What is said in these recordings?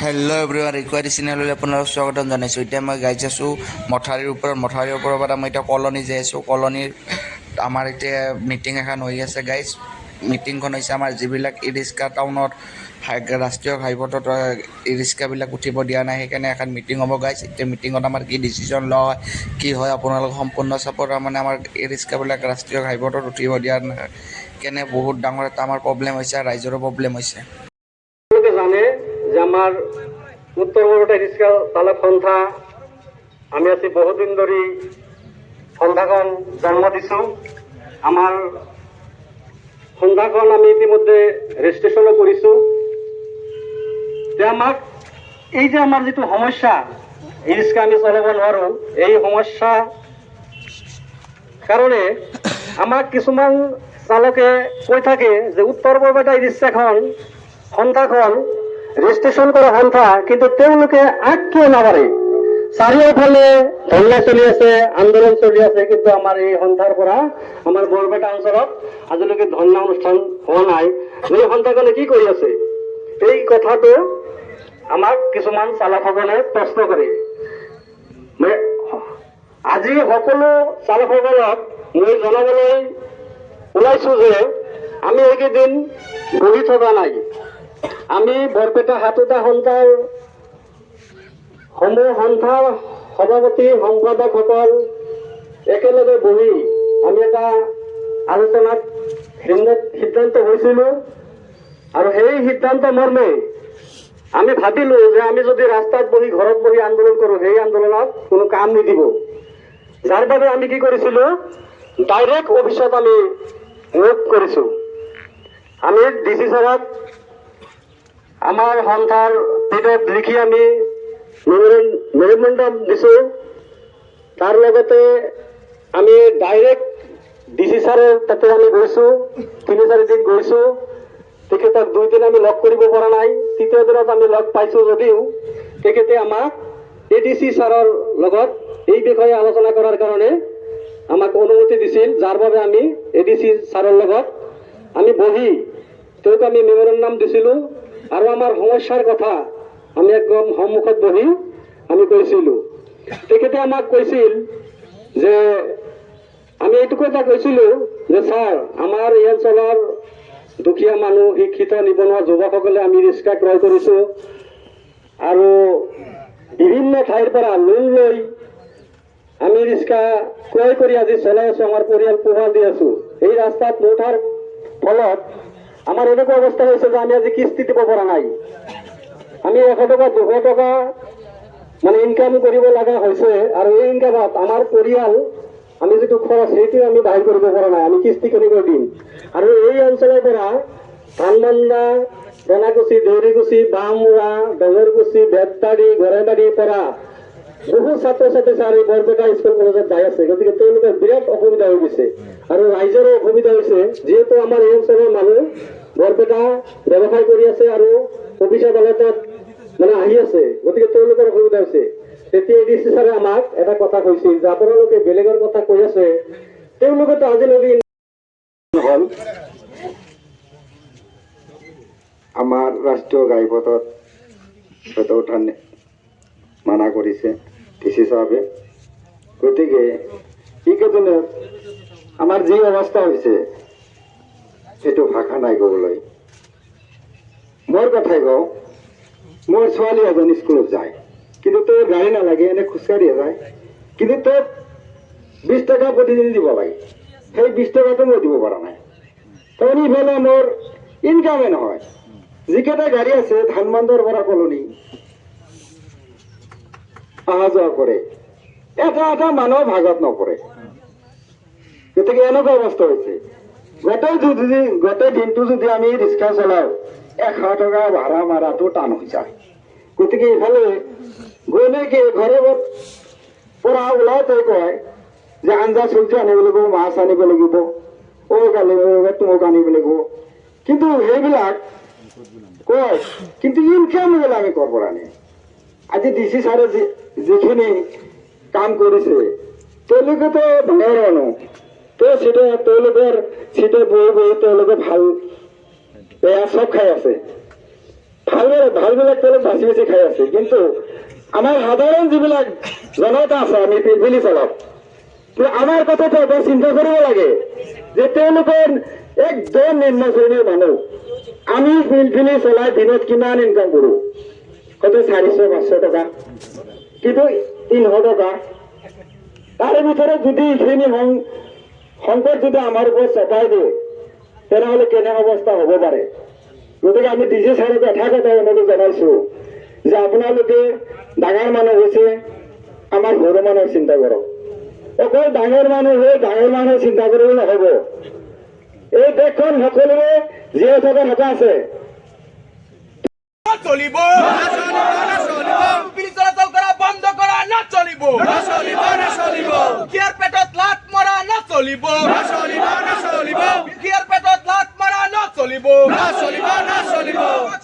Hello' everyone ৰিকুৱাৰী চেনেললৈ আপোনালোকক স্বাগতম জনাইছোঁ। এতিয়া মই গাইজ আছোঁ মথাউৰিৰ ওপৰৰ পৰা মই এতিয়া কলনী যাই আছোঁ। কলনীৰ আমাৰ এতিয়া মিটিং এখন হৈ আছে গাইজ। মিটিংখন হৈছে আমাৰ যিবিলাক ই ৰিক্সা টাউনত ৰাষ্ট্ৰীয় ঘাইপথত ই ৰিক্সাবিলাক উঠিব দিয়া নাই, সেইকাৰণে এখন মিটিং হ'ব গাইজ। এতিয়া মিটিঙত আমাৰ কি ডিচিশ্যন লোৱা হয়, কি হয় আপোনালোক সম্পূৰ্ণ চাব। তাৰমানে আমাৰ ই ৰিক্সাবিলাক ৰাষ্ট্ৰীয় ঘাইপথত উঠিব দিয়া নাই, কেনে বহুত ডাঙৰ এটা আমাৰ প্ৰব্লেম হৈছে, ৰাইজৰো প্ৰব্লেম হৈছে। জানে যে আমার উত্তর বড়টা রিক্সা চালক সন্থা আমি আছি বহুদিন ধরে সন্থাখন জন্ম দিছো। আমার সন্থাখন আমি ইতিমধ্যে রেজিস্ট্রেশনও করেছো। যে আমাক এই যে আমার যেটো সমস্যা এই রিক্সা আমি চলাব নোৱাৰো, এই সমস্যা কাৰণে আমাক কিছুমান চালকে কৈ থাকে যে উত্তৰ বৰপেটা ই ৰিক্সাখন সন্থাখন ৰেজিষ্ট্ৰেশ্যন কৰা সন্থা, কিন্তু তেওঁলোকে আগকিয় নাবাঢ়ে। চাৰিওফালে ধৰ্ণা চলি আছে, আন্দোলন চলি আছে, কিন্তু আমাৰ এই সন্থাৰ পৰা আমাৰ বৰপেটা অঞ্চলত আজিলৈকে ধৰ্ণা অনুষ্ঠান হোৱা নাই। এই সন্থাখনে কি কৰি আছে, এই কথাটো আমাক কিছুমান চালকসকলে প্ৰশ্ন কৰে। আজি সকলো চালকসকলক মই জনাবলৈ ওলাইছো যে আমি এইকেইদিন বহি থকা নাই। আমি বৰপেটা হাতোটা সন্থাৰ সন্থাৰ সভাপতি সম্পাদকসকল একেলগে বহি আমি এটা আলোচনাত সিদ্ধান্ত হৈছিলো, আৰু সেই সিদ্ধান্ত মৰ্মে আমি ভাবিলো যে আমি যদি ৰাস্তাত বহি ঘৰত বহি আন্দোলন কৰো, সেই আন্দোলনত কোনো কাম নিদিব। যাৰ বাবে আমি কি কৰিছিলো, ডাইৰেক্ট অফিচত আমি মুভ কৰিছো। আমি ডিচি ছাৰক আমাৰ সন্থাৰ পেজত লিখি আমি মেমৰেণ্ডাম দিছো। তাৰ লগতে আমি ডাইৰেক্ট ডিচি ছাৰৰ তাতে আমি গৈছো, 3-4 দিন গৈছো। তেখেতক 2 দিন আমি লগ কৰিব পৰা নাই। তৃতীয় দিনত আমি লগ পাইছো যদিও তেখেতে আমাক এডিচি ছাৰৰ লগত এই বিষয়ে আলোচনা কৰাৰ কাৰণে আমাক অনুমতি দিছিল, যাৰ বাবে আমি এডিচি ছাৰৰ লগত আমি বহি তেওঁক আমি মেমৰেণ্ডাম দিছিলো, আৰু আমাৰ সমস্যাৰ কথা আমি একদম সন্মুখত বহি আমি কৈছিলো। তেখেতে আমাক কৈছিল যে আমি এইটো কথা কৈছিলো যে ছাৰ, আমাৰ এই অঞ্চলৰ দুখীয়া মানুহ, শিক্ষিত নিবনুৱা যুৱকসকলে আমি ৰিক্সা ক্ৰয় কৰিছো, আৰু বিভিন্ন ঠাইৰ পৰা লোন লৈ আমি ৰিক্সা ক্ৰয় কৰি আজি চলাই আছো, আমাৰ পৰিয়াল পোহপাল দি আছো। এই ৰাস্তাত নৌঠাৰ ফলত আমাৰ এনেকুৱা অৱস্থা হৈছে যে আমি আজি কিস্তি দিব পৰা নাই। আমি 100 টকা 200 টকা মানে ইনকাম কৰিব লগা হৈছে, আৰু এই ইনকামত আমাৰ পৰিয়াল আমি যেটো খৰচ সেইটো আমি বাহিৰ কৰিব পৰা নাই। আমি কিস্তি কেনেকৈ দিম। আৰু এই অঞ্চলৰ পৰা ধানবান্ধা, বনাকুচি, দৌৰিকুচি, বামুৰা, ডঙৰকুচি, বেতবাৰী, গড়েবাৰীৰ পৰা বহু ছাত্ৰ ছাত্ৰী ছাৰ এই বৰপেটা স্কুল কলেজত যাই আছে। গতিকে তেওঁলোকে বিৰাট অসুবিধা হৈ গৈছে, আৰু ৰাইজৰো অসুবিধা হৈছে, যিহেতু আমাৰ এই অঞ্চলৰ মানুহ বৰপেটা ব্যৱসায় কৰি আছে আৰু অফিচ আদালতত মানে আহি আছে। গতিকে তেওঁলোকৰ অসুবিধা হৈছে। তেতিয়া এডিচি ছাৰে আমাক এটা কথা কৈছিল যে আপোনালোকে বেলেগৰ কথা কৈ আছে, তেওঁলোকেতো আজিলৈকে নহল। আমাৰ ৰাষ্ট্ৰীয় ঘাইপথত হয়তো উঠান মানা কৰিছে ডিচি সাহেবে। গতিকে এইকেইদিনত আমাৰ যি অৱস্থা হৈছে সেইটো ভাষা নাই ক'বলৈ। মোৰ কথাই কওঁ, মোৰ ছোৱালী এজন স্কুলত যায়, কিন্তু তোৰ গাড়ী নালাগে, এনে খোজকাঢ়িয়ে যায়, কিন্তু তোক 20 টকা প্ৰতিদিন দিব লাগে। সেই 20 টকাটো মই দিব পৰা নাই। তাৰমানে ইফালে মোৰ ইনকামে নহয়। যিকেইটা গাড়ী আছে ধানবান্ধৰ পৰা কলনী অহা যোৱা কৰে, এটা মানুহ ভাগত নপৰে। গতিকে এনেকুৱা অৱস্থা হৈছে, গোটেই দিনটো যদি আমি ৰিক্সা চলাও 100 টকা ভাড়া মাৰাটো টান হৈ যায়। গতিকে ইফালে গ'লেকে ঘৰৰ পৰা ওলাওতে কয় যে আঞ্জা চব্জি আনিব লাগিব, মাছ আনিব লাগিব, তুমক আনিব লাগিব। কিন্তু সেইবিলাক কয়, কিন্তু ইনকাম হলে আমি কৰ পৰা আনিম। আজি ডিচি ছাৰে যিখিনি কাম কৰিছে, তেওঁলোকেতো ডাঙৰ মানুহ, তেওঁলোকৰ চিটে বহি তেওঁলোকে ভাল বেয়া চব খাই আছে। ভালবিলাক তেলত ভাজি ভাজি খাই আছে, কিন্তু আমাৰ সাধাৰণ যিবিলাক জনতা আছে, আমি পিলপিলি চালক, আমাৰ কথাটো এবাৰ চিন্তা কৰিব লাগে যে তেওঁলোকৰ একদম নিম্ন শ্ৰেণীৰ মানুহ। আমি পিলপিলি চলাই দিনত কিমান ইনকাম কৰো, হয়তো 400-500 টকা, কিন্তু 300 টকা। তাৰে ভিতৰত যদি এইখিনি সংকট যদি আমাৰ ওপৰত চপাই দিয়ে, তেনেহলে কেনে অৱস্থা হ'ব পাৰে। গতিকে আমি ডিজি ছাৰক এটা কথা অনুৰোধ জনাইছো যে আপোনালোকে ডাঙৰ মানুহ হৈছে, আমাৰ সৰু মানুহৰ চিন্তা কৰক। অকল ডাঙৰ মানুহ হৈ ডাঙৰ মানুহৰ চিন্তা কৰিলে নহব। এই দেশখন সকলোৰে জীয়াই থকাৰ কথা আছে। চলিব পিলি চলাচল করা বন্ধ করা না চলিব কিয়ার পেটত লাত মরা না চলিব কিয়ার পেটত লাত মরা না চলিব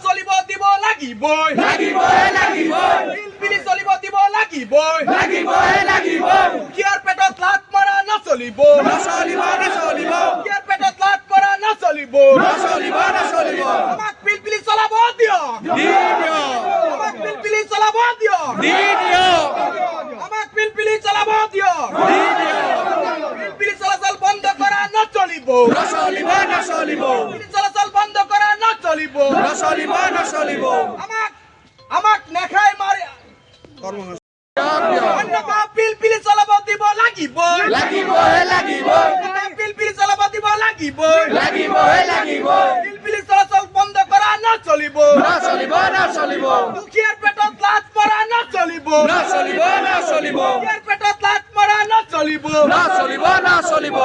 চলিব দিব লাগিবই পিলি চলিব দিব লাগিবই কিয়ার পেটত লাত মরা না চলিব কিয়ার পেটত লাত মরা না চলিব আমাক পিলপিলি চলাব দিয়ক আমাক পিলপিলি চলাব দিয়ক আমাক পিলপিলি চলাব দিয়ক পিলপিলি চলাচল বন্ধ করা না চলিব পিলপিলি চলাচল বন্ধ করা না চলিব আমাক নেখাই মারি অন্যথা পিলপিলি চলাব দিব লাগিবই পিলপিলি চলাব দিব লাগিবই পিলপিলি চলাচল বন্ধ করা না চলিব দুখীয়াৰ পেটত লাত মৰা না চলিব দুখীয়াৰ পেটত লাত মৰা না চলিব